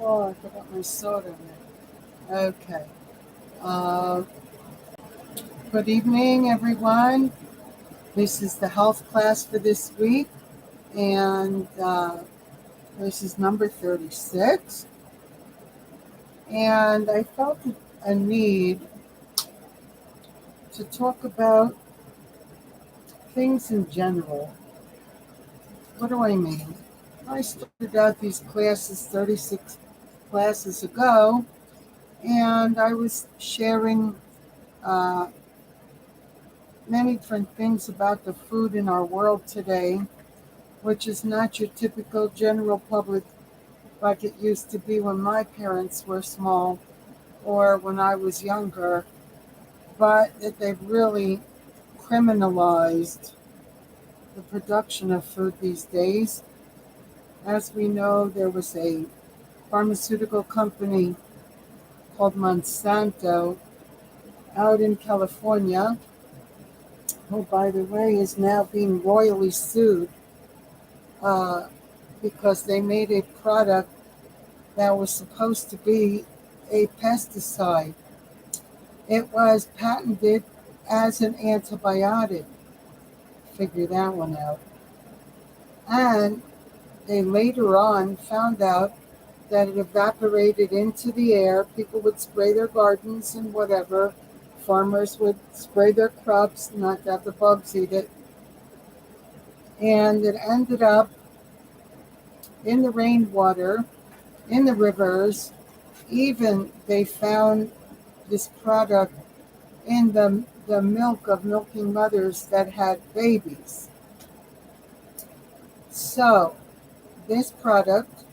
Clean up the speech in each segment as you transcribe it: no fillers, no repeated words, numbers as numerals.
Oh, I forgot my soda in there. Okay. Uh, Good evening, everyone. This is the health class for this week, and this is number 36. And I felt a need to talk about things in general. What do I mean? I started out these classes 36 classes ago, and I was sharing uh, many different things about the food in our world today, which is not your typical general public like it used to be when my parents were small or when I was younger, but that they've really criminalized the production of food these days. As we know, there was a pharmaceutical company called Monsanto out in California, who, by the way, is now being royally sued uh, because they made a product that was supposed to be a pesticide. It was patented as an antibiotic. Figure that one out. And they later on found out that it evaporated into the air. People would spray their gardens and whatever. Farmers would spray their crops not to have the bugs eat it. And it ended up in the rainwater, in the rivers. Even they found this product in the milk of milking mothers that had babies. So, this product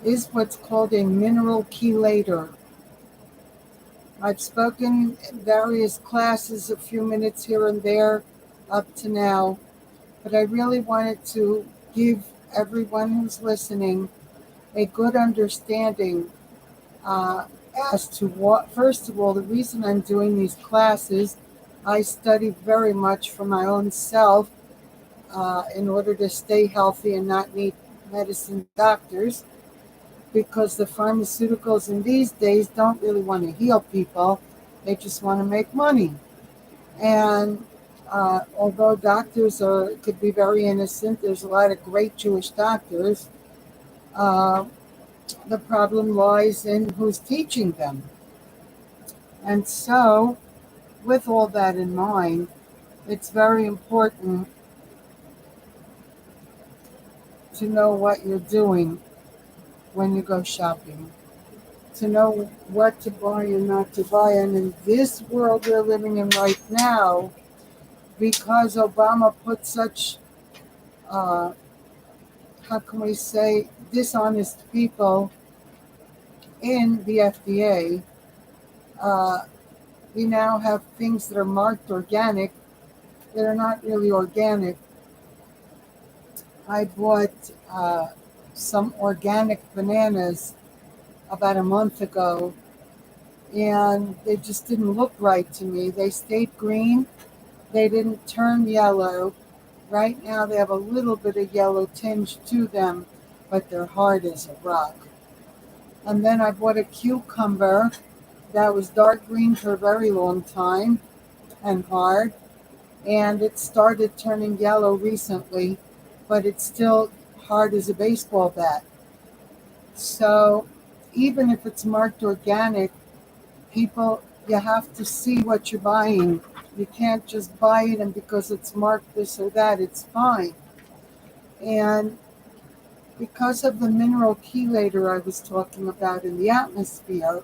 is what's called a mineral chelator. I've spoken in various classes, a few minutes here and there up to now, but I really wanted to give everyone who's listening a good understanding uh, as to what, first of all, the reason I'm doing these classes. I study very much for my own self in order to stay healthy and not need medicine doctors, because the pharmaceuticals in these days don't really want to heal people. They just want to make money. And although doctors could be very innocent, there's a lot of great Jewish doctors. Uh, the problem lies in who's teaching them. And so, with all that in mind, it's very important to know what you're doing when you go shopping, to know what to buy and not to buy. And in this world we're living in right now, because Obama put such, uh, how can we say, dishonest people in the FDA, uh, we now have things that are marked organic that are not really organic. I bought some organic bananas about a month ago, and they just didn't look right to me. They stayed green, they didn't turn yellow. Right now they have a little bit of yellow tinge to them, but they're hard as a rock. And then I bought a cucumber that was dark green for a very long time and hard, and it started turning yellow recently, but it's still hard as a baseball bat. So even if it's marked organic, people, you have to see what you're buying. You can't just buy it and because it's marked this or that, it's fine. And because of the mineral chelator I was talking about in the atmosphere,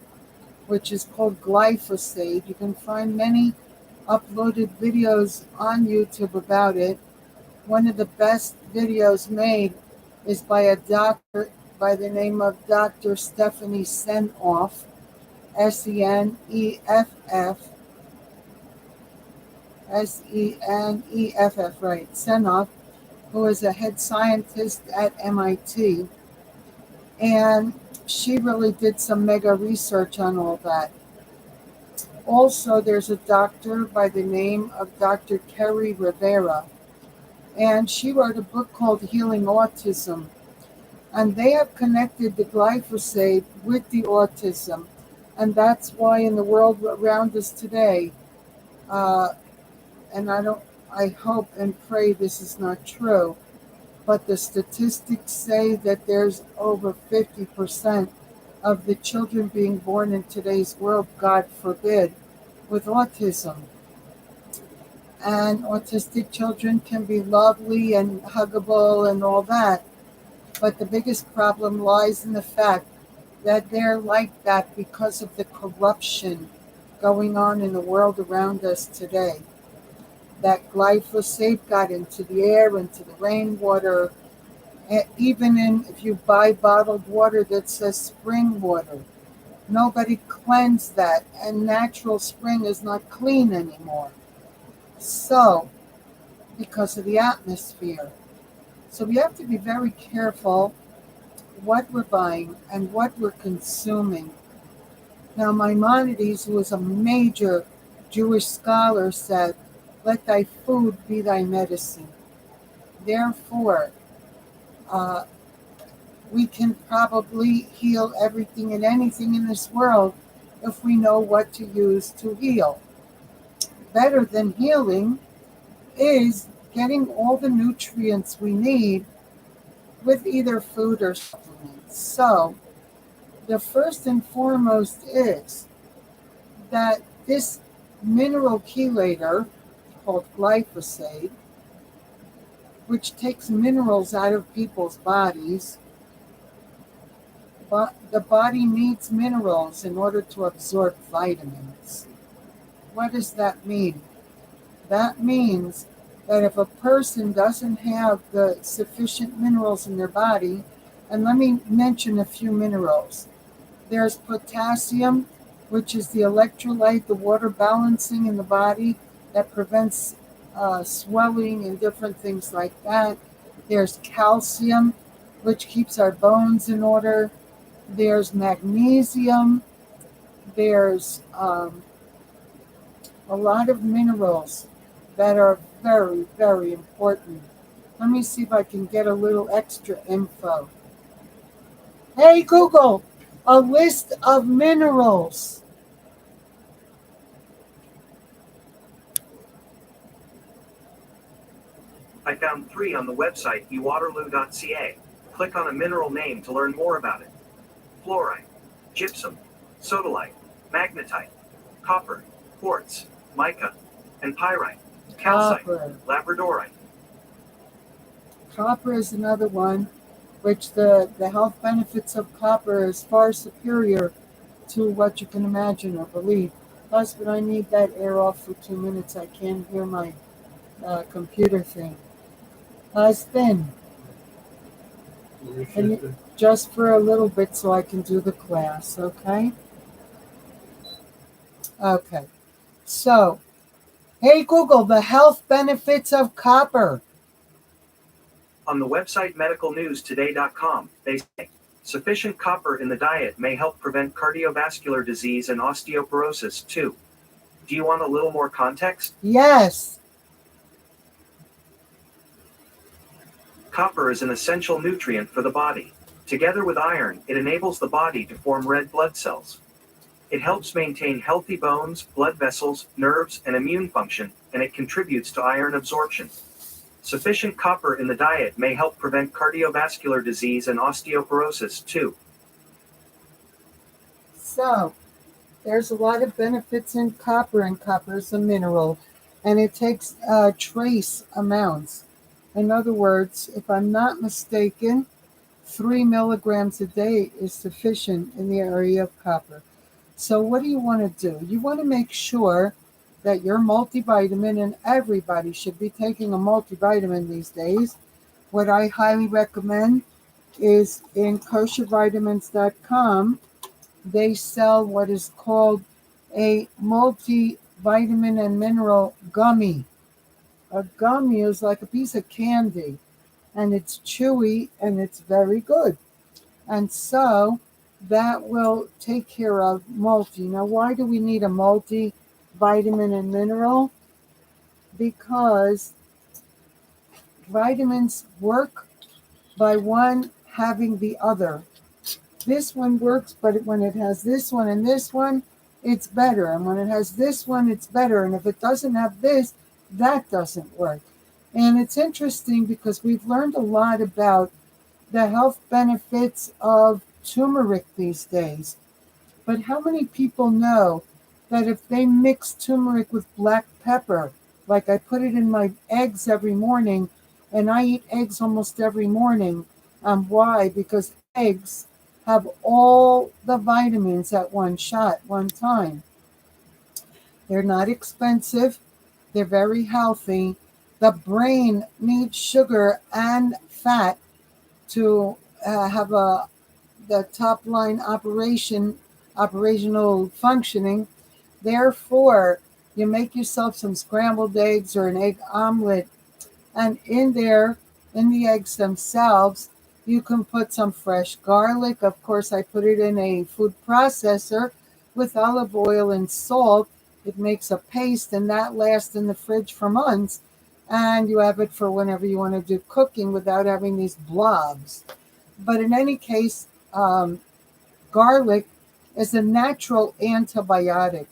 which is called glyphosate, you can find many uploaded videos on YouTube about it. One of the best videos made is by a doctor by the name of Dr. Stephanie Seneff, Seneff, Seneff, right, Seneff, who is a head scientist at MIT. And she really did some mega research on all that. Also, there's a doctor by the name of Dr. Kerry Rivera, and she wrote a book called Healing Autism. And they have connected the glyphosate with the autism. And that's why in the world around us today, uh, and I hope and pray this is not true, but the statistics say that there's over 50% of the children being born in today's world, God forbid, with autism. And autistic children can be lovely and huggable and all that, but the biggest problem lies in the fact that they're like that because of the corruption going on in the world around us today. That glyphosate got into the air, into the rainwater, even in if you buy bottled water that says spring water. Nobody cleansed that, and natural spring is not clean anymore. So, because of the atmosphere. So we have to be very careful what we're buying and what we're consuming. Now, Maimonides, who was a major Jewish scholar, said, "Let thy food be thy medicine." Therefore, uh, we can probably heal everything and anything in this world if we know what to use to heal. Better than healing is getting all the nutrients we need with either food or supplements. So, the first and foremost is that this mineral chelator called glyphosate, which takes minerals out of people's bodies, but the body needs minerals in order to absorb vitamins. What does that mean? That means that if a person doesn't have the sufficient minerals in their body, and let me mention a few minerals. There's potassium, which is the electrolyte, the water balancing in the body that prevents swelling and different things like that. There's calcium, which keeps our bones in order. There's magnesium. There's a lot of minerals that are very, very important. Let me see if I can get a little extra info. Hey, Google, a list of minerals. I found 3 on the website ewaterloo.ca. Click on a mineral name to learn more about it. Fluorite, gypsum, sodalite, magnetite, copper, quartz, mica, and pyrite, calcite, Copper. labradorite. Copper is another one, which the health benefits of copper is far superior to what you can imagine or believe. Husband, I need that air off for 2 minutes. I can't hear my computer thing. Husband, just for a little bit so I can do the class, okay? Okay. So, hey Google, the health benefits of copper. On the website medicalnewstoday.com, they say sufficient copper in the diet may help prevent cardiovascular disease and osteoporosis too. Do you want a little more context? Yes. Copper is an essential nutrient for the body. Together with iron, it enables the body to form red blood cells. It helps maintain healthy bones, blood vessels, nerves, and immune function, and it contributes to iron absorption. Sufficient copper in the diet may help prevent cardiovascular disease and osteoporosis too. So, there's a lot of benefits in copper, and copper is a mineral, and it takes trace amounts. In other words, if I'm not mistaken, 3 milligrams a day is sufficient in the area of copper. So what do you want to do? You want to make sure that your multivitamin, and everybody should be taking a multivitamin these days. What I highly recommend is in koshervitamins.com, they sell what is called a multivitamin and mineral gummy. A gummy is like a piece of candy, and it's chewy and it's very good. And so that will take care of multi. Now, why do we need a multivitamin and mineral? Because vitamins work by one having the other. This one works, but when it has this one and this one, it's better. And when it has this one, it's better. And if it doesn't have this, that doesn't work. And it's interesting because we've learned a lot about the health benefits of turmeric these days. But how many people know that if they mix turmeric with black pepper, like I put it in my eggs every morning, and I eat eggs almost every morning. Why? Because eggs have all the vitamins at one shot, one time. They're not expensive. They're very healthy. The brain needs sugar and fat to have the top line operational functioning. Therefore, you make yourself some scrambled eggs or an egg omelet, and in there, in the eggs themselves, you can put some fresh garlic. Of course, I put it in a food processor with olive oil and salt. It makes a paste, and that lasts in the fridge for months. And you have it for whenever you want to do cooking without having these blobs. But in any case, garlic is a natural antibiotic.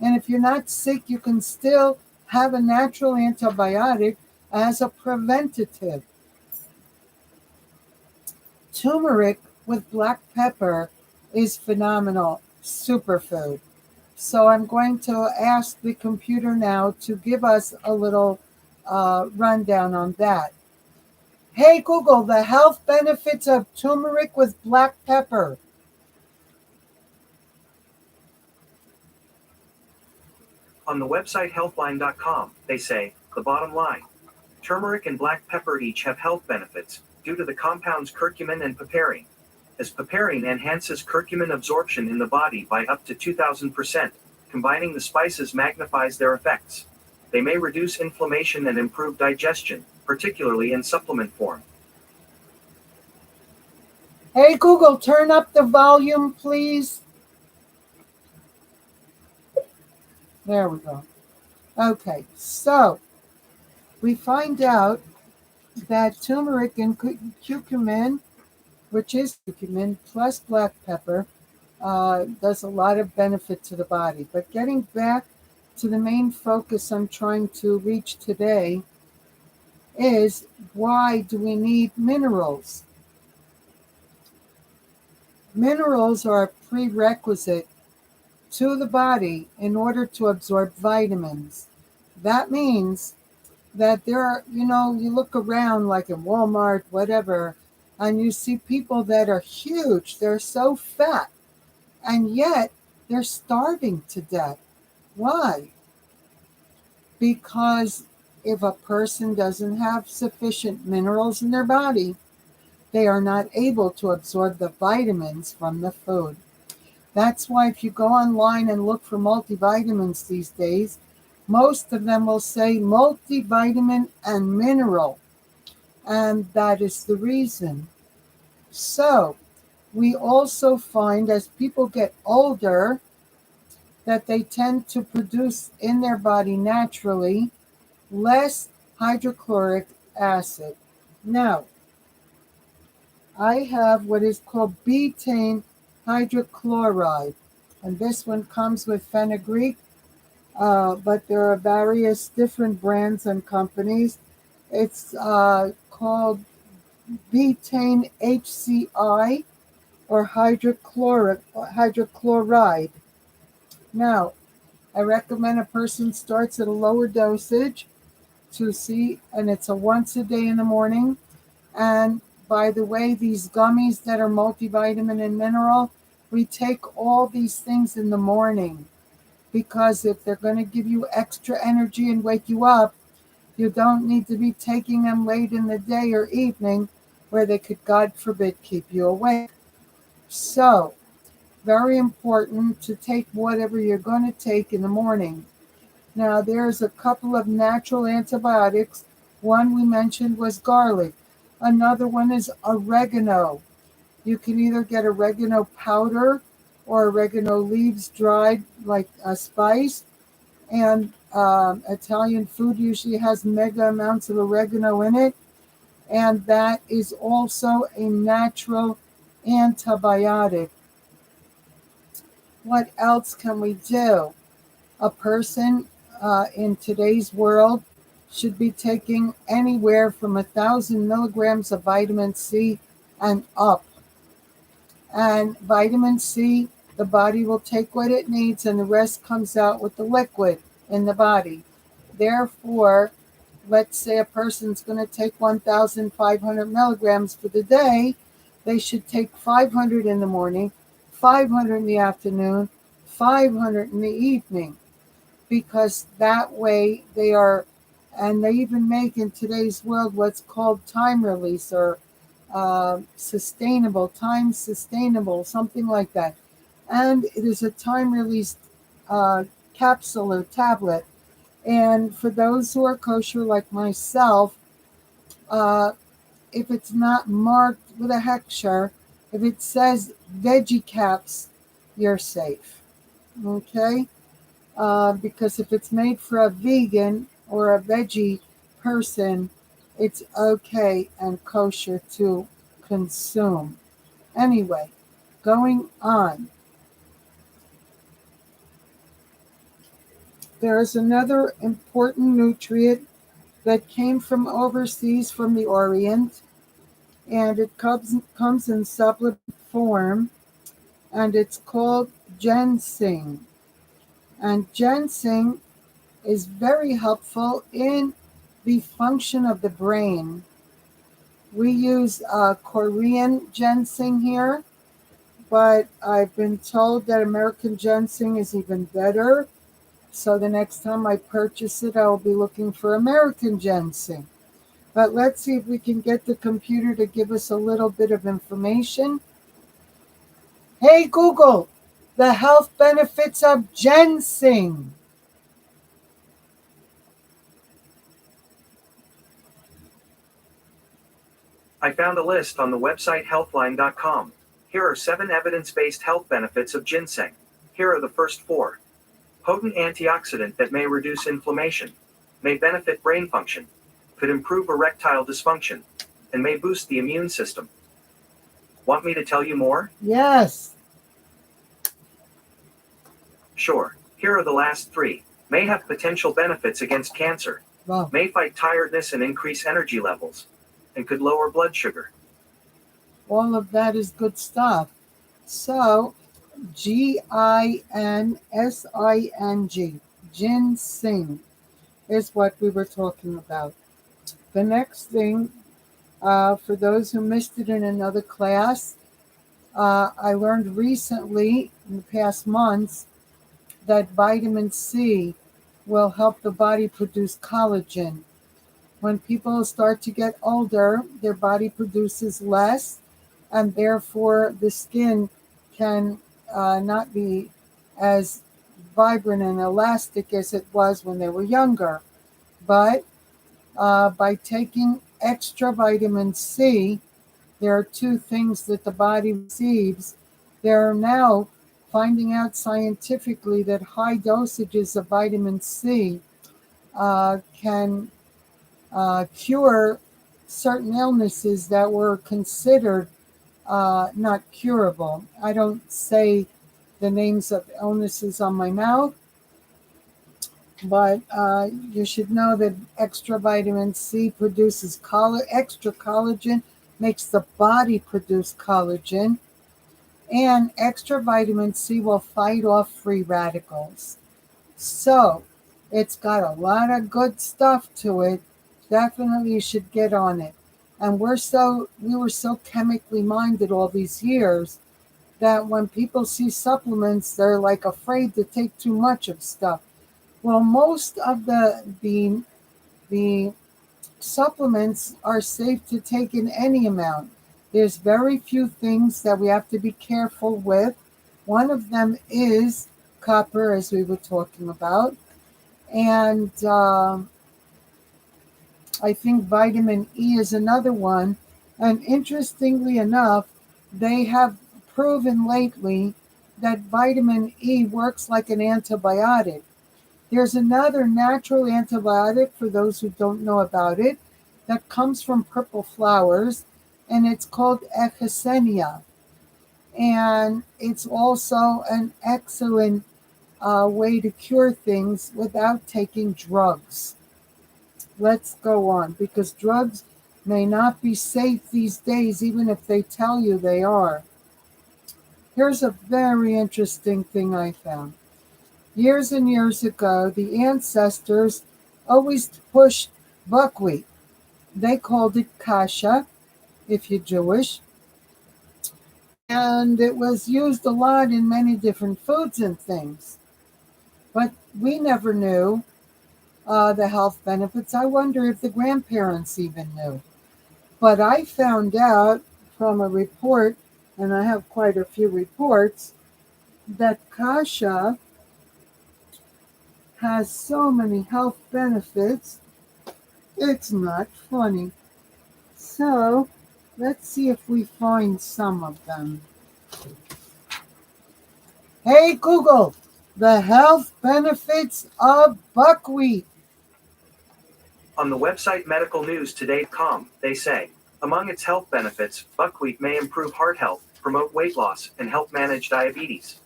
And if you're not sick, you can still have a natural antibiotic as a preventative. Turmeric with black pepper is phenomenal, superfood. So I'm going to ask the computer now to give us a little rundown on that. Hey Google, the health benefits of turmeric with black pepper. On the website healthline.com, they say, the bottom line. Turmeric and black pepper each have health benefits due to the compounds curcumin and piperine, as piperine enhances curcumin absorption in the body by up to 2000%. Combining the spices magnifies their effects. They may reduce inflammation and improve digestion, particularly in supplement form. Hey Google, turn up the volume, please. There we go. Okay, so we find out that turmeric and curcumin, which is curcumin plus black pepper, does a lot of benefit to the body. But getting back to the main focus I'm trying to reach today is, why do we need minerals? Minerals are a prerequisite to the body in order to absorb vitamins. That means that there are, you look around like in Walmart, whatever, and you see people that are huge, they're so fat, and yet they're starving to death. Why? Because if a person doesn't have sufficient minerals in their body, they are not able to absorb the vitamins from the food. That's why if you go online and look for multivitamins these days, most of them will say multivitamin and mineral. And that is the reason. So we also find as people get older that they tend to produce in their body naturally less hydrochloric acid. Now, I have what is called betaine hydrochloride, and this one comes with fenugreek, but there are various different brands and companies. It's called betaine HCI or hydrochloride. Now, I recommend a person starts at a lower dosage to see, and it's a once a day in the morning. And by the way, these gummies that are multivitamin and mineral, we take all these things in the morning, because if they're going to give you extra energy and wake you up, you don't need to be taking them late in the day or evening where they could, God forbid, keep you awake. So, very important to take whatever you're going to take in the morning. Now, there's a couple of natural antibiotics. One we mentioned was garlic. Another one is oregano. You can either get oregano powder or oregano leaves dried like a spice. And Italian food usually has mega amounts of oregano in it. and that is also a natural antibiotic. What else can we do? A person in today's world should be taking anywhere from 1,000 milligrams of vitamin C and up. And vitamin C, the body will take what it needs, and the rest comes out with the liquid in the body. Therefore, let's say a person's going to take 1,500 milligrams for the day, they should take 500 in the morning, 500 in the afternoon, 500 in the evening, because that way they are, and they even make in today's world what's called time release or time sustainable, something like that. And it is a time released capsule or tablet. And for those who are kosher like myself, uh, if it's not marked with a hechsher, if it says veggie caps, you're safe. Okay? Because if it's made for a vegan or a veggie person, it's okay and kosher to consume. Anyway, going on. There is another important nutrient that came from overseas from the Orient, and it comes in supplement form, and it's called ginseng. And ginseng is very helpful in the function of the brain. We use Korean ginseng here, but I've been told that American ginseng is even better. So the next time I purchase it, I will be looking for American ginseng. But let's see if we can get the computer to give us a little bit of information. Hey Google, the health benefits of ginseng. I found a list on the website healthline.com. Here are 7 evidence-based health benefits of ginseng. Here are the first 4. Potent antioxidant that may reduce inflammation, may benefit brain function, could improve erectile dysfunction, and may boost the immune system. Want me to tell you more? Yes. Sure. Here are the last 3. May have potential benefits against cancer, Well, may fight tiredness and increase energy levels, and could lower blood sugar. all of that is good stuff. So, Ginsing, ginseng, is what we were talking about. The next thing, for those who missed it in another class, I learned recently, in the past months, that vitamin C will help the body produce collagen. When people start to get older, their body produces less, and therefore the skin can not be as vibrant and elastic as it was when they were younger. But by taking extra vitamin C, there are 2 things that the body receives. They're now finding out scientifically that high dosages of vitamin C can cure certain illnesses that were considered not curable. I don't say the names of illnesses on my mouth, but you should know that extra vitamin C produces extra collagen, makes the body produce collagen, and extra vitamin C will fight off free radicals. So it's got a lot of good stuff to it. Definitely you should get on it. And we were so chemically minded all these years that when people see supplements, they're like afraid to take too much of stuff. Well, most of the supplements are safe to take in any amount. There's very few things that we have to be careful with. One of them is copper, as we were talking about. And I think vitamin E is another one. And interestingly enough, they have proven lately that vitamin E works like an antibiotic. There's another natural antibiotic for those who don't know about it. that comes from purple flowers, and it's called echsenia. And it's also an excellent way to cure things without taking drugs. Let's go on, because drugs may not be safe these days, even if they tell you they are. Here's a very interesting thing I found. Years and years ago, the ancestors always pushed buckwheat. They called it kasha, if you're Jewish, and it was used a lot in many different foods and things. But we never knew the health benefits. I wonder if the grandparents even knew. But I found out from a report, and I have quite a few reports, that kasha has so many health benefits. It's not funny. So let's see if we find some of them. Hey Google, the health benefits of buckwheat. On the website medicalnewstoday.com, they say, among its health benefits, buckwheat may improve heart health, promote weight loss, and help manage diabetes.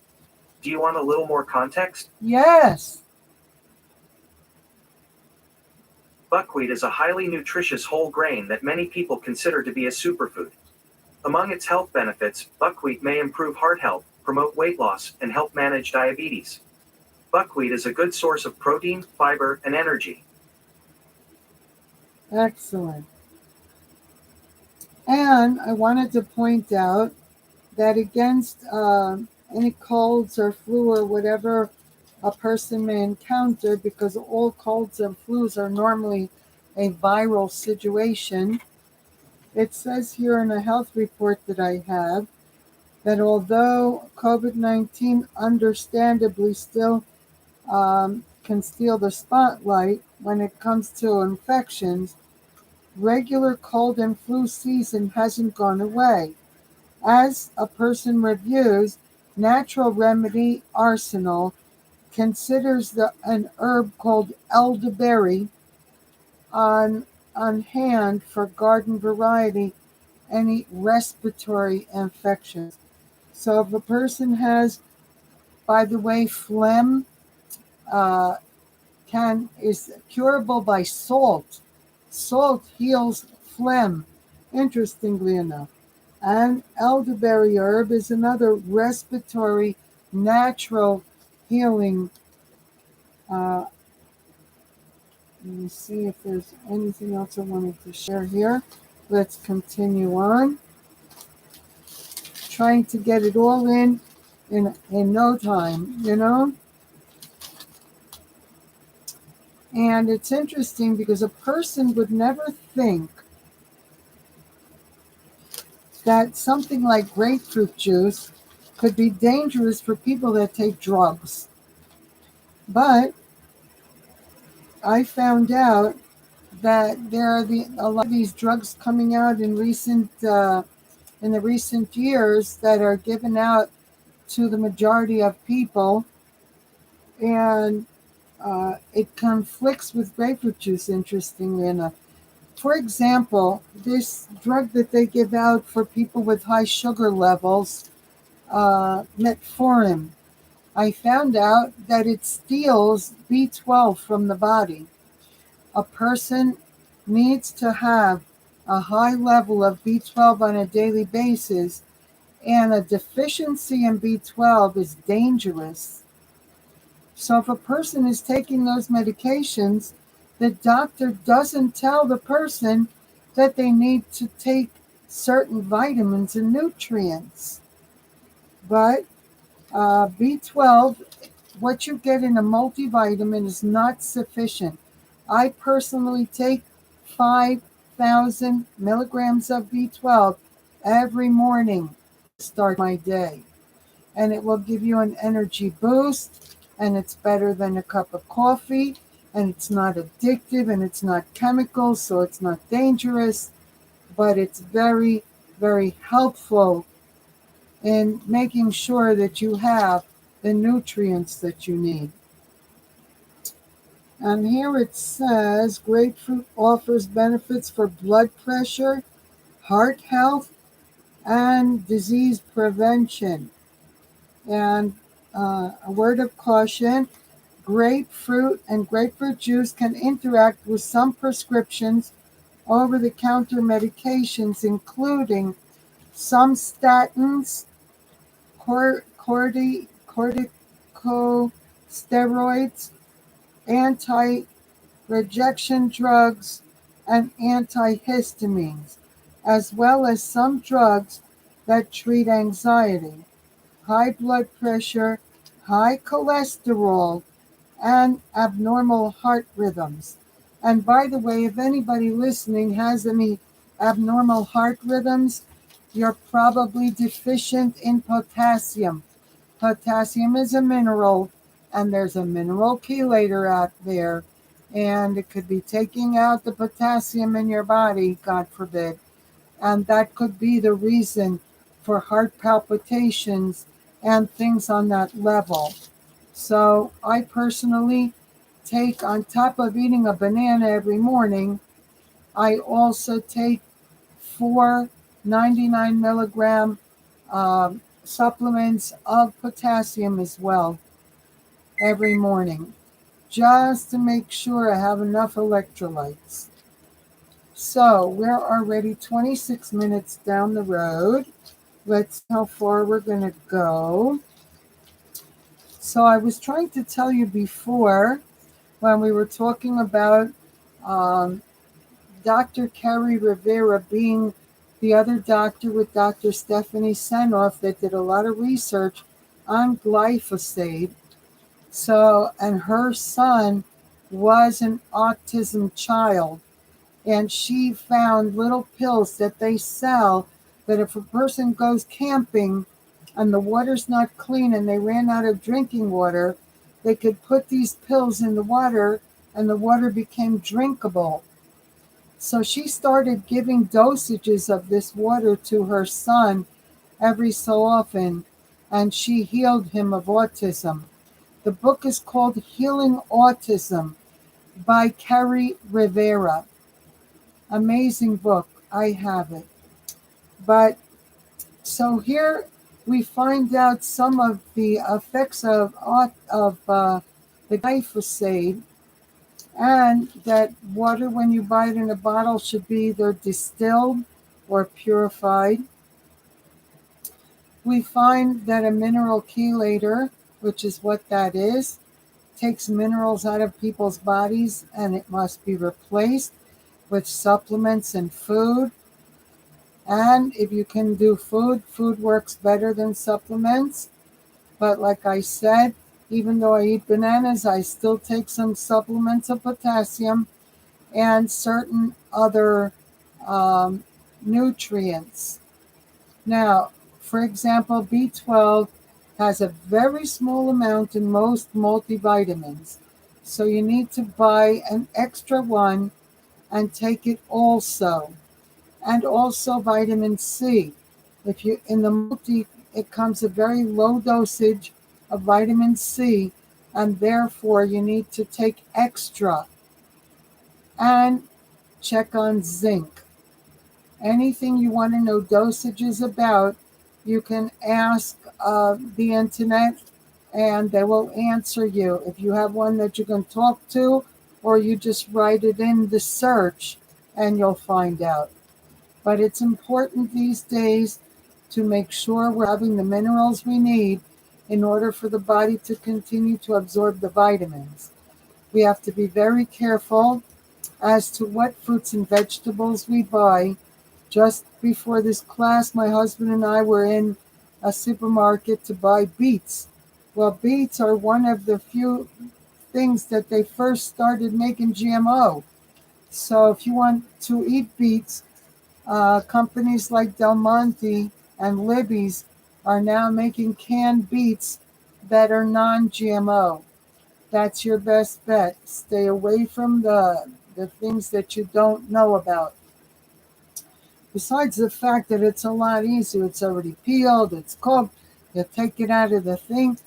Do you want a little more context? Yes. Buckwheat is a highly nutritious whole grain that many people consider to be a superfood. Among its health benefits, buckwheat may improve heart health, promote weight loss, and help manage diabetes. Buckwheat is a good source of protein, fiber, and energy. Excellent. And I wanted to point out that against any colds or flu or whatever a person may encounter, because all colds and flus are normally a viral situation, it says here in a health report that I have that although COVID-19 understandably still can steal the spotlight when it comes to infections, regular cold and flu season hasn't gone away. As a person reviews, Natural Remedy Arsenal considers an herb called elderberry on hand for garden variety any respiratory infections. So if a person has, by the way, phlegm, uh, is curable by salt. Salt heals phlegm, interestingly enough. And elderberry herb is another respiratory natural healing. Uh, Let me see if there's anything else I wanted to share here. Let's continue on. Trying to get it all in no time, you know? And it's interesting because a person would never think that something like grapefruit juice could be dangerous for people that take drugs. But I found out that there are a lot of these drugs coming out in the recent years that are given out to the majority of people, and it conflicts with grapefruit juice, interestingly enough. For example, this drug that they give out for people with high sugar levels, metformin, I found out that it steals B12 from the body. A person needs to have a high level of B12 on a daily basis, and a deficiency in B12 is dangerous. So if a person is taking those medications, the doctor doesn't tell the person that they need to take certain vitamins and nutrients. But B12, what you get in a multivitamin, is not sufficient. I personally take 5,000 milligrams of B12 every morning to start my day. And it will give you an energy boost, and it's better than a cup of coffee, and it's not addictive, and it's not chemicals, so it's not dangerous, but it's very, very helpful in making sure that you have the nutrients that you need. And here it says grapefruit offers benefits for blood pressure, heart health, and disease prevention. And a word of caution, grapefruit and grapefruit juice can interact with some prescriptions over the counter medications, including some statins, corticosteroids, anti rejection drugs, and antihistamines, as well as some drugs that treat anxiety, high blood pressure, high cholesterol, and abnormal heart rhythms. And by the way, if anybody listening has any abnormal heart rhythms, you're probably deficient in potassium. Potassium is a mineral, and there's a mineral chelator out there, and it could be taking out the potassium in your body, God forbid. And that could be the reason for heart palpitations and things on that level. So I personally take, on top of eating a banana every morning, I also take 4 99 milligram supplements of potassium as well every morning, just to make sure I have enough electrolytes. So we're already 26 minutes down the road. Let's see how far we're going to go. So I was trying to tell you before when we were talking about um, Dr. Kerry Rivera being the other doctor with Dr. Stephanie Senoff that did a lot of research on glyphosate. So, and her son was an autism child, and she found little pills that they sell that if a person goes camping and the water's not clean and they ran out of drinking water, they could put these pills in the water and the water became drinkable. So she started giving dosages of this water to her son every so often, and she healed him of autism. The book is called Healing Autism by Kerry Rivera. Amazing book. I have it. But so here we find out some of the effects of the glyphosate, and that water, when you buy it in a bottle, should be either distilled or purified. We find that a mineral chelator, which is what that is, takes minerals out of people's bodies, and it must be replaced with supplements and food. And if you can do food, food works better than supplements. But like I said, even though I eat bananas, I still take some supplements of potassium and certain other um, nutrients. Now, for example, B12 has a very small amount in most multivitamins. So you need to buy an extra one and take it also. And also vitamin C. If you in the multi, it comes a very low dosage of vitamin C, and therefore you need to take extra. And check on zinc. Anything you want to know dosages about, you can ask the internet and they will answer you. If you have one that you can talk to, or you just write it in the search and you'll find out. But it's important these days to make sure we're having the minerals we need in order for the body to continue to absorb the vitamins. We have to be very careful as to what fruits and vegetables we buy. Just before this class, my husband and I were in a supermarket to buy beets. Well, beets are one of the few things that they first started making GMO. So if you want to eat beets, companies like Del Monte and Libby's are now making canned beets that are non-GMO. That's your best bet. Stay away from the things that you don't know about. Besides the fact that it's a lot easier, it's already peeled, it's cooked, you take it out of the thing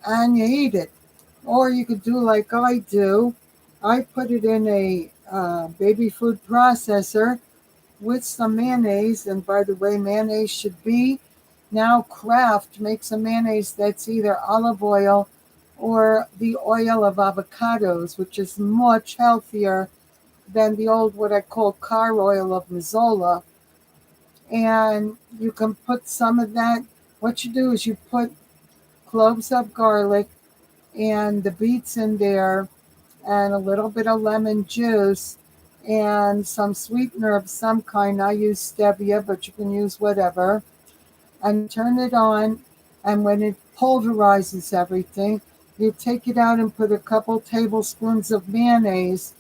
and you eat it. Or you could do like I do. I put it in a baby food processor with some mayonnaise. And by the way, mayonnaise should be now Kraft makes a mayonnaise that's either olive oil or the oil of avocados, which is much healthier than the old what I call car oil of Mazola. And you can put some of that. What you do is you put cloves of garlic and the beets in there and a little bit of lemon juice and some sweetener of some kind. I use stevia, but you can use whatever. And you turn it on, and when it pulverizes everything, you take it out and put a couple tablespoons of mayonnaise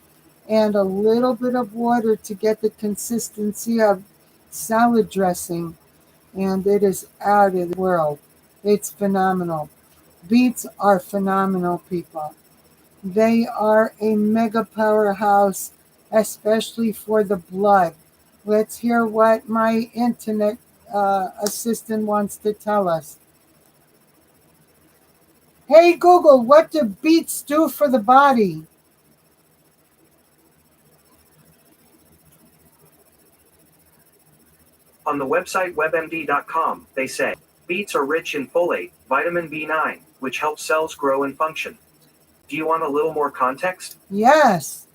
and a little bit of water to get the consistency of salad dressing. And it is out of the world. It's phenomenal. Beets are phenomenal, people. They are a mega powerhouse, especially for the blood. Let's hear what my internet assistant wants to tell us. Hey Google, what do beets do for the body? On the website webmd.com, they say beets are rich in folate, vitamin B9, which helps cells grow and function. Do you want a little more context? Yes.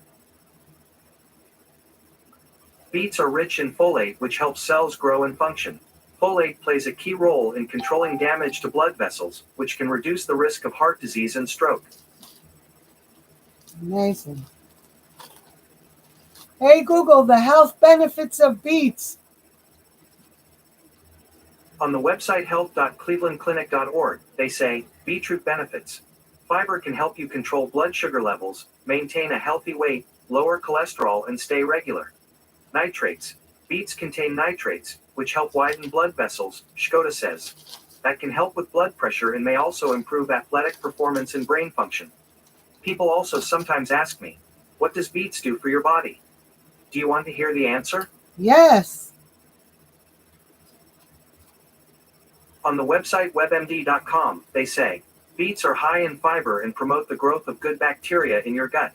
Beets are rich in folate, which helps cells grow and function. Folate plays a key role in controlling damage to blood vessels, which can reduce the risk of heart disease and stroke. Amazing. Hey Google, the health benefits of beets. On the website health.clevelandclinic.org, they say beetroot benefits. Fiber can help you control blood sugar levels, maintain a healthy weight, lower cholesterol, and stay regular. Nitrates. Beets contain nitrates, which help widen blood vessels, Shkoda says. That can help with blood pressure and may also improve athletic performance and brain function. People also sometimes ask me, what does beets do for your body? Do you want to hear the answer? Yes. On the website webmd.com, they say, beets are high in fiber and promote the growth of good bacteria in your gut.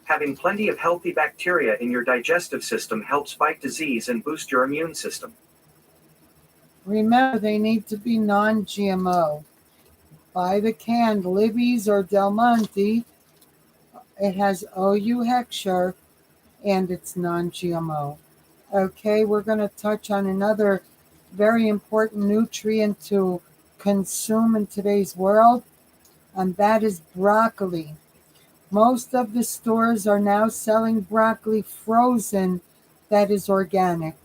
Having plenty of healthy bacteria in your digestive system helps fight disease and boost your immune system. Remember, they need to be non-GMO. Buy the canned Libby's or Del Monte. It has OU Hector and it's non-GMO. Okay, we're going to touch on another very important nutrient to consume in today's world, and that is broccoli. Most of the stores are now selling broccoli frozen that is organic.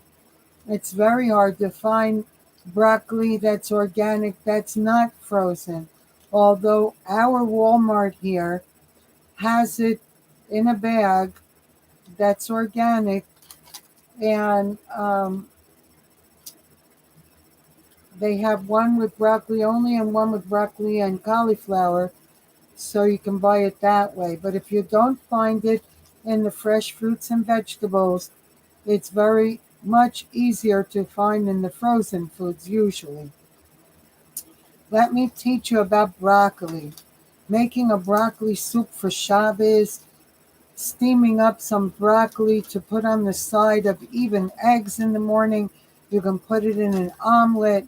It's very hard to find broccoli that's organic that's not frozen. Although our Walmart here has it in a bag that's organic, and they have one with broccoli only and one with broccoli and cauliflower, so you can buy it that way. But if you don't find it in the fresh fruits and vegetables, it's very much easier to find in the frozen foods usually. Let me teach you about broccoli. Making a broccoli soup for Shabbos, steaming up some broccoli to put on the side of even eggs in the morning. You can put it in an omelet,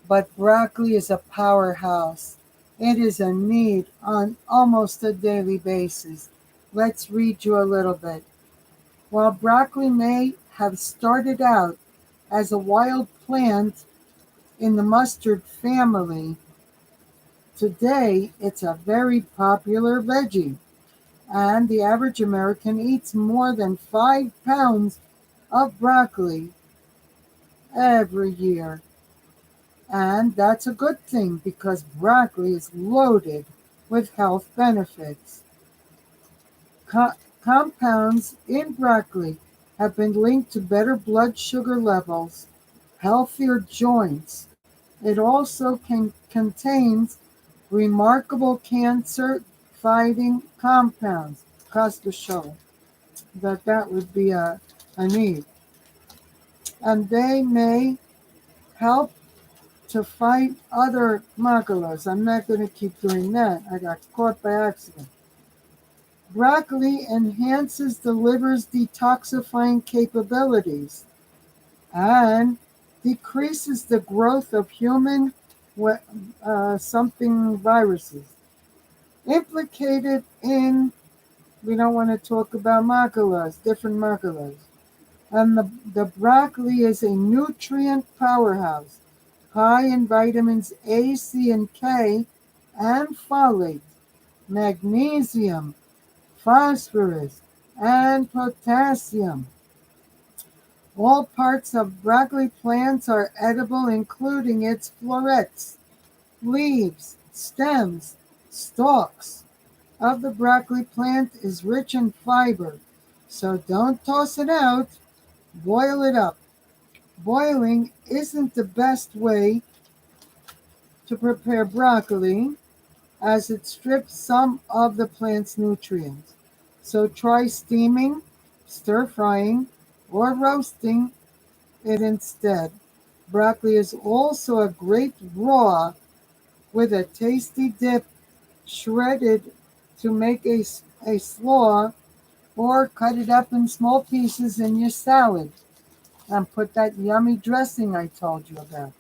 but broccoli is a powerhouse. It is a need on almost a daily basis. Let's read you a little bit. While broccoli may have started out as a wild plant in the mustard family, today it's a very popular veggie, and the average American eats more than 5 pounds of broccoli every year. And that's a good thing because broccoli is loaded with health benefits. Compounds in broccoli have been linked to better blood sugar levels, healthier joints. It also contains remarkable cancer fighting compounds. Goes to show that would be a need. And they may help to fight other maculas. I'm not going to keep doing that. I got caught by accident. Broccoli enhances the liver's detoxifying capabilities and decreases the growth of human something viruses implicated in, we don't want to talk about maculas, different maculas. And the broccoli is a nutrient powerhouse, high in vitamins A, C, and K, and folate, magnesium, phosphorus, and potassium. All parts of broccoli plants are edible, including its florets, leaves, stems, stalks of the broccoli plant is rich in fiber, so don't toss it out, boil it up. Boiling isn't the best way to prepare broccoli as it strips some of the plant's nutrients. So try steaming, stir frying, or roasting it instead. Broccoli is also a great raw with a tasty dip, shredded to make a slaw, or cut it up in small pieces in your salad and put that yummy dressing I told you about.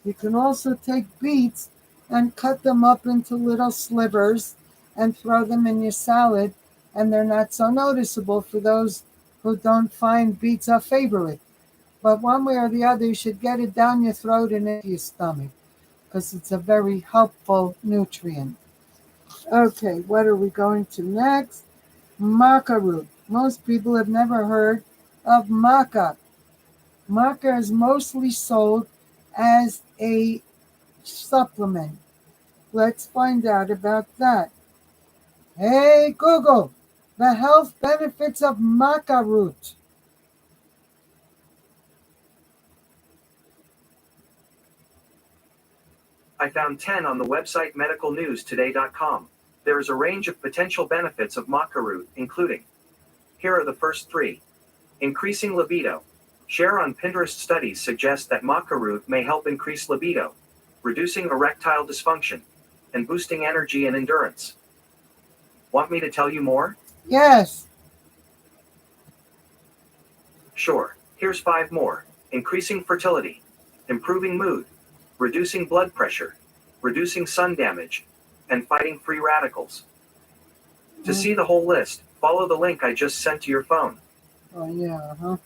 You can also take beets and cut them up into little slivers and throw them in your salad, and they're not so noticeable for those who don't find beets a favorite. But one way or the other, you should get it down your throat and into your stomach because it's a very helpful nutrient. Okay, what are we going to next? Maca root. Most people have never heard of maca. Maca is mostly sold as a supplement. Let's find out about that. Hey Google, the health benefits of maca root. I found 10 on the website medicalnewstoday.com. There is a range of potential benefits of maca root, including, here are the first 3. Increasing libido. Share on Pinterest studies suggest that maca root may help increase libido, reducing erectile dysfunction, and boosting energy and endurance. Want me to tell you more? Yes. Sure. Here's 5 more. Increasing fertility, improving mood, reducing blood pressure, reducing sun damage, and fighting free radicals. To see the whole list, follow the link I just sent to your phone. Oh yeah, huh?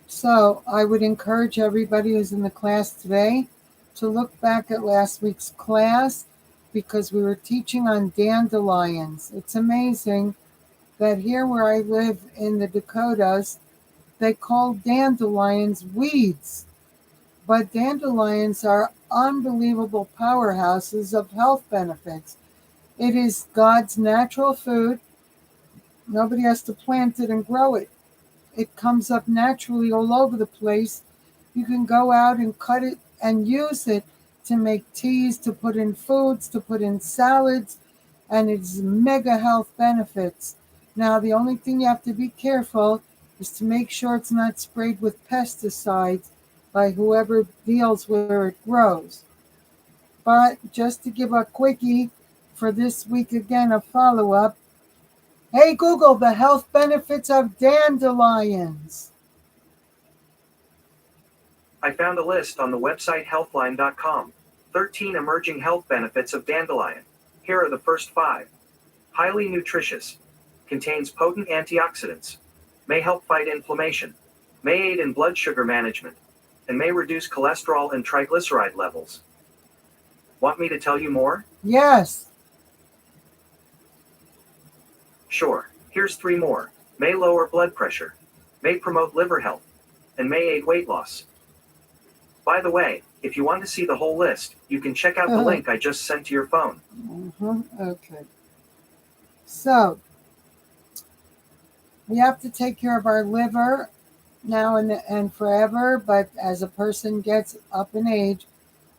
So I would encourage everybody who's in the class today to look back at last week's class because we were teaching on dandelions. It's amazing that here where I live in the Dakotas, they call dandelions weeds. But dandelions are unbelievable powerhouses of health benefits. It is God's natural food. Nobody has to plant it and grow it. It comes up naturally all over the place. You can go out and cut it and use it to make teas, to put in foods, to put in salads, and it's mega health benefits. Now, the only thing you have to be careful is to make sure it's not sprayed with pesticides by whoever deals with where it grows. But just to give a quickie for this week again, a follow-up. Hey Google, the health benefits of dandelions. I found a list on the website healthline.com. 13 emerging health benefits of dandelion. Here are the first 5. Highly nutritious. Contains potent antioxidants. May help fight inflammation. May aid in blood sugar management. And may reduce cholesterol and triglyceride levels. Want me to tell you more? Yes. Sure. Here's 3 more. May lower blood pressure. May promote liver health. And may aid weight loss. By the way, if you want to see the whole list, you can check out the link I just sent to your phone. Okay. So, we have to take care of our liver now and forever, but as a person gets up in age,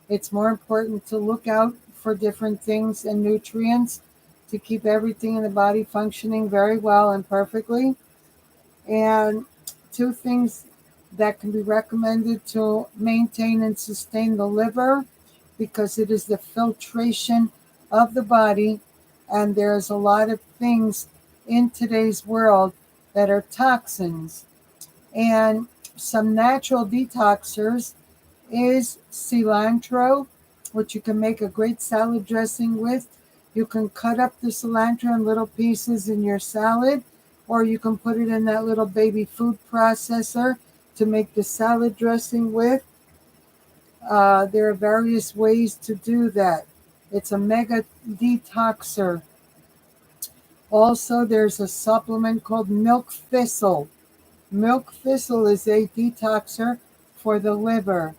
it's more important to look out for different things and nutrients to keep everything in the body functioning very well and perfectly. And 2 things that can be recommended to maintain and sustain the liver, because it is the filtration of the body, And there's a lot of things in today's world that are toxins. And some natural detoxers is cilantro, which you can make a great salad dressing with. You can cut up the cilantro in little pieces in your salad, or you can put it in that little baby food processor to make the salad dressing with. There are various ways to do that. It's a mega detoxer. Also, there's a supplement called milk thistle. Milk thistle is a detoxer for the liver.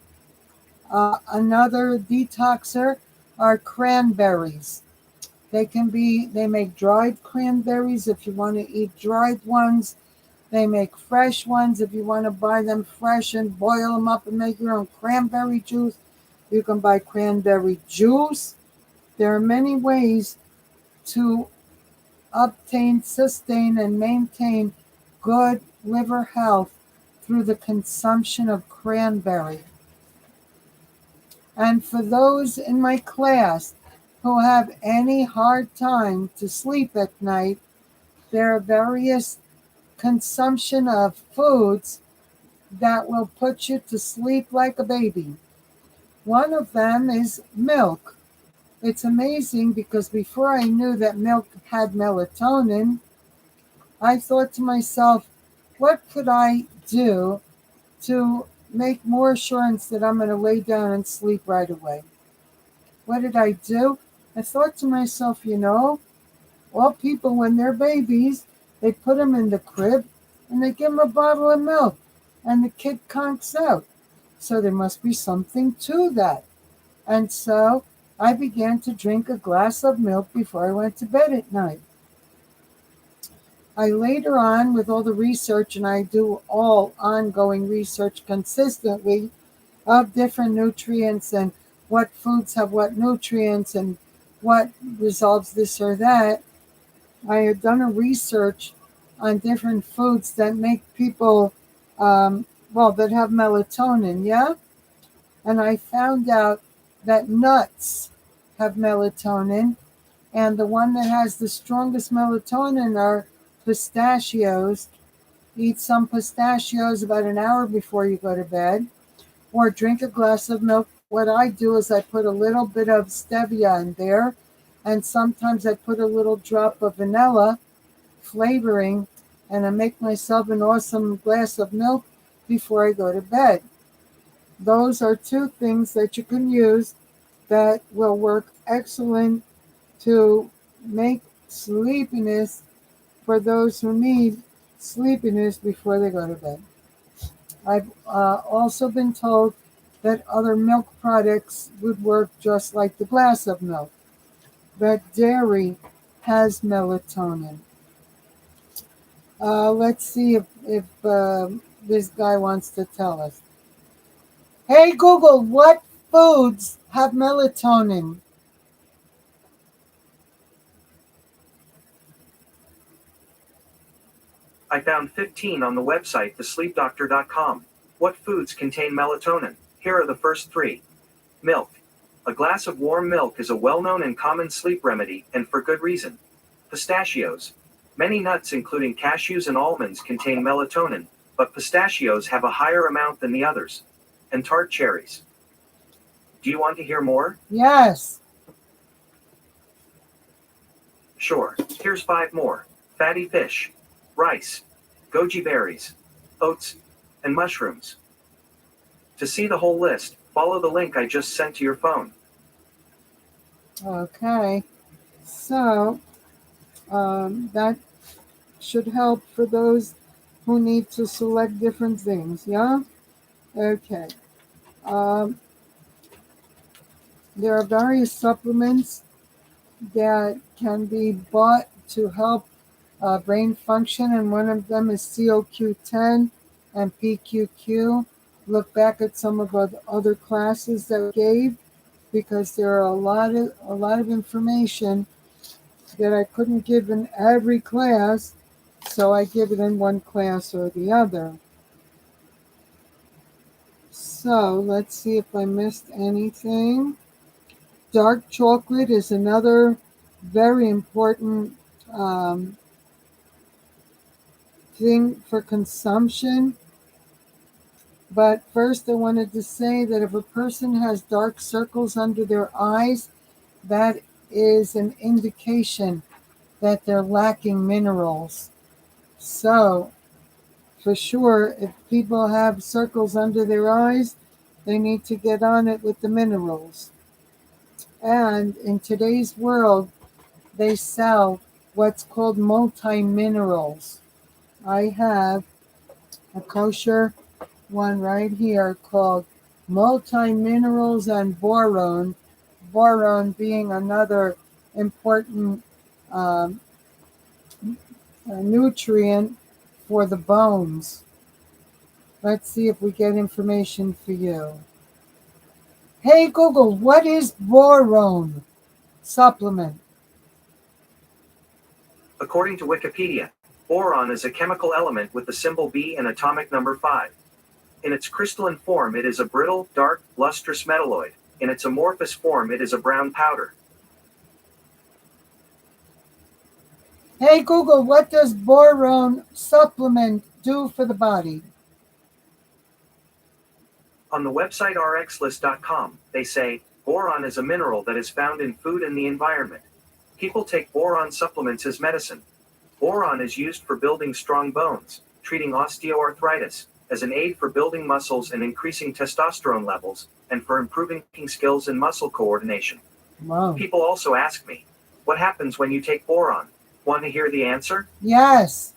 Another detoxer are cranberries. They make dried cranberries if you want to eat dried ones. They make fresh ones if you want to buy them fresh and boil them up and make your own cranberry juice. You can buy cranberry juice. There are many ways to obtain, sustain, and maintain good liver health through the consumption of cranberry. And for those in my class who have any hard time to sleep at night, there are various consumption of foods that will put you to sleep like a baby. One of them is milk. It's amazing because before I knew that milk had melatonin, I thought to myself, what could I do to make more assurance that I'm going to lay down and sleep right away? What did I do? I thought to myself, all people, when they're babies, they put them in the crib and they give them a bottle of milk and the kid conks out. So there must be something to that. And so I began to drink a glass of milk before I went to bed at night. I later on, with all the research, and I do all ongoing research consistently of different nutrients and what foods have what nutrients and what resolves this or that. I had done a research on different foods that make people, that have melatonin, yeah? And I found out that nuts have melatonin, and the one that has the strongest melatonin are pistachios. Eat some pistachios about an hour before you go to bed, or drink a glass of milk. What I do is I put a little bit of stevia in there, and sometimes I put a little drop of vanilla flavoring, and I make myself an awesome glass of milk before I go to bed. Those are two things that you can use that will work excellent to make sleepiness for those who need sleepiness before they go to bed. I've also been told that other milk products would work just like the glass of milk. That dairy has melatonin. Let's see if this guy wants to tell us. Hey Google, what foods have melatonin? I found 15 on the website thesleepdoctor.com. What foods contain melatonin? Here are the first 3. Milk. A glass of warm milk is a well-known and common sleep remedy, and for good reason. Pistachios. Many nuts including cashews and almonds contain melatonin, but pistachios have a higher amount than the others. And tart cherries. Do you want to hear more? Yes. Sure. Here's 5 more. Fatty fish. Rice. Goji berries. Oats. And mushrooms. To see the whole list, follow the link I just sent to your phone. Okay. So that should help for those who need to select different things, yeah? Okay. Um, there are various supplements that can be bought to help brain function, and one of them is COQ10 and PQQ. Look back at some of the other classes that we gave, because there are a lot of information that I couldn't give in every class, so I give it in one class or the other. So let's see if I missed anything. Dark chocolate is another very important um, thing for consumption. But first, I wanted to say that if a person has dark circles under their eyes, that is an indication that they're lacking minerals. So, for sure, if people have circles under their eyes, they need to get on it with the minerals. And in today's world, they sell what's called multi-minerals. I have a kosher one right here called multi-minerals and boron. Boron being another important um, nutrient for the bones. Let's see if we get information for you. Hey Google, what is boron supplement? According to Wikipedia, boron is a chemical element with the symbol B and atomic number 5. In its crystalline form, it is a brittle, dark, lustrous metalloid. In its amorphous form, it is a brown powder. Hey Google, what does boron supplement do for the body? On the website rxlist.com, they say boron is a mineral that is found in food and the environment. People take boron supplements as medicine. Boron is used for building strong bones, treating osteoarthritis, as an aid for building muscles and increasing testosterone levels, and for improving skills and muscle coordination. Wow. People also ask me, what happens when you take boron? Want to hear the answer? Yes.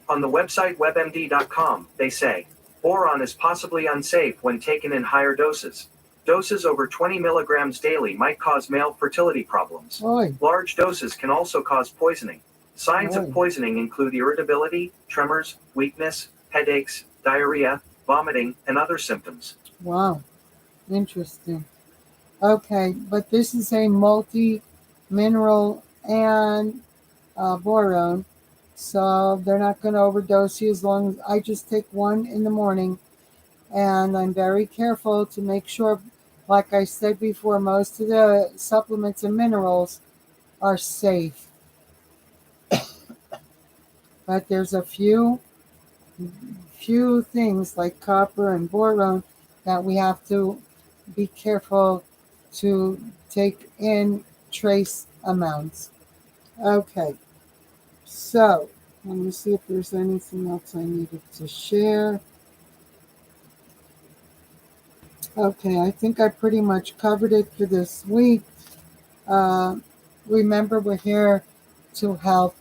On the website webmd.com, they say boron is possibly unsafe when taken in higher doses. Doses over 20 milligrams daily might cause male fertility problems. Oy. Large doses can also cause poisoning. Signs Oy. of poisoning include irritability, tremors, weakness, headaches, diarrhea, vomiting, and other symptoms. Wow. Interesting. Okay, but this is a multi-mineral and boron, so they're not going to overdose you as long as I just take one in the morning, and I'm very careful to make sure, like I said before, most of the supplements and minerals are safe, but there's a few things like copper and boron that we have to be careful to take in trace amounts. Okay, so let me see if there's anything else I needed to share. Okay, I think I pretty much covered it for this week. Uh, Remember, we're here to help.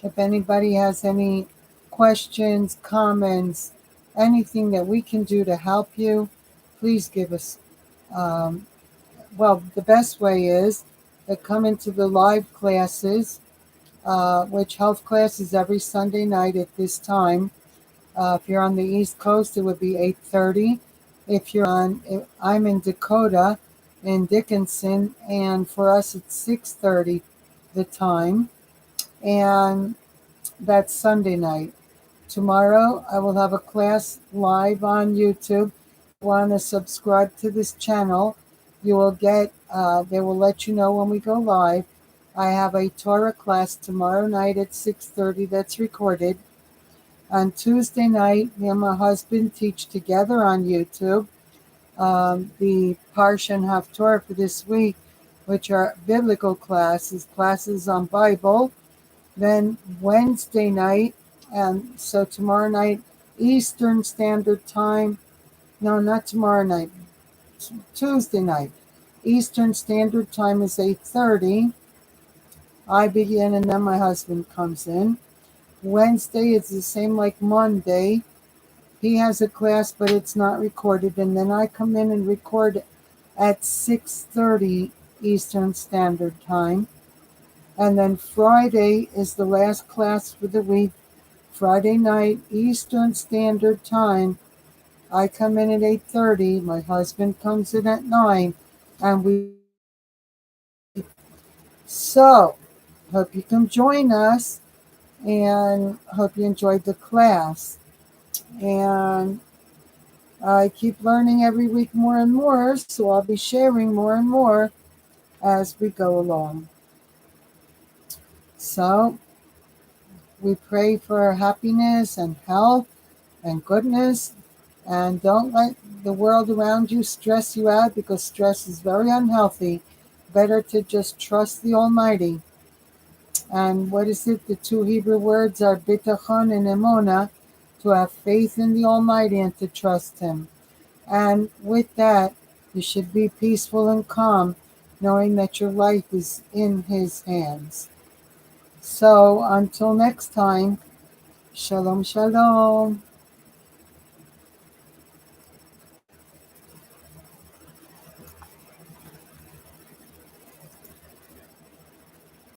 If anybody has any questions, comments, anything that we can do to help you, please give us. Um, well, the best way is to come into the live classes, which health classes every Sunday night at this time. If you're on the East Coast, it would be 8:30. If you're on, I'm in Dakota, in Dickinson, and for us it's 6:30 the time, and that's Sunday night. Tomorrow I will have a class live on YouTube. If you want to subscribe to this channel, you will get. They will let you know when we go live. I have a Torah class tomorrow night at 6:30 that's recorded. On Tuesday night, me and my husband teach together on YouTube the Parsha and Haftorah for this week, which are biblical classes on Bible. Then Wednesday night, and so tomorrow night, Eastern Standard Time. No, not tomorrow night. Tuesday night. Eastern Standard Time is 8:30. I begin and then my husband comes in. Wednesday is the same like Monday. He has a class, but it's not recorded. And then I come in and record at 6:30 Eastern Standard Time. And then Friday is the last class for the week. Friday night, Eastern Standard Time. I come in at 8:30. My husband comes in at 9. And so, hope you can join us and hope you enjoyed the class. And I keep learning every week more and more, so I'll be sharing more and more. as we go along. So we pray for happiness and health and goodness, and don't let the world around you stress you out, because stress is very unhealthy. Better to just trust the Almighty. And what is it? The two Hebrew words are bitachon and emona, to have faith in the Almighty and to trust Him. And with that, you should be peaceful and calm, knowing that your life is in His hands. So until next time, shalom, shalom.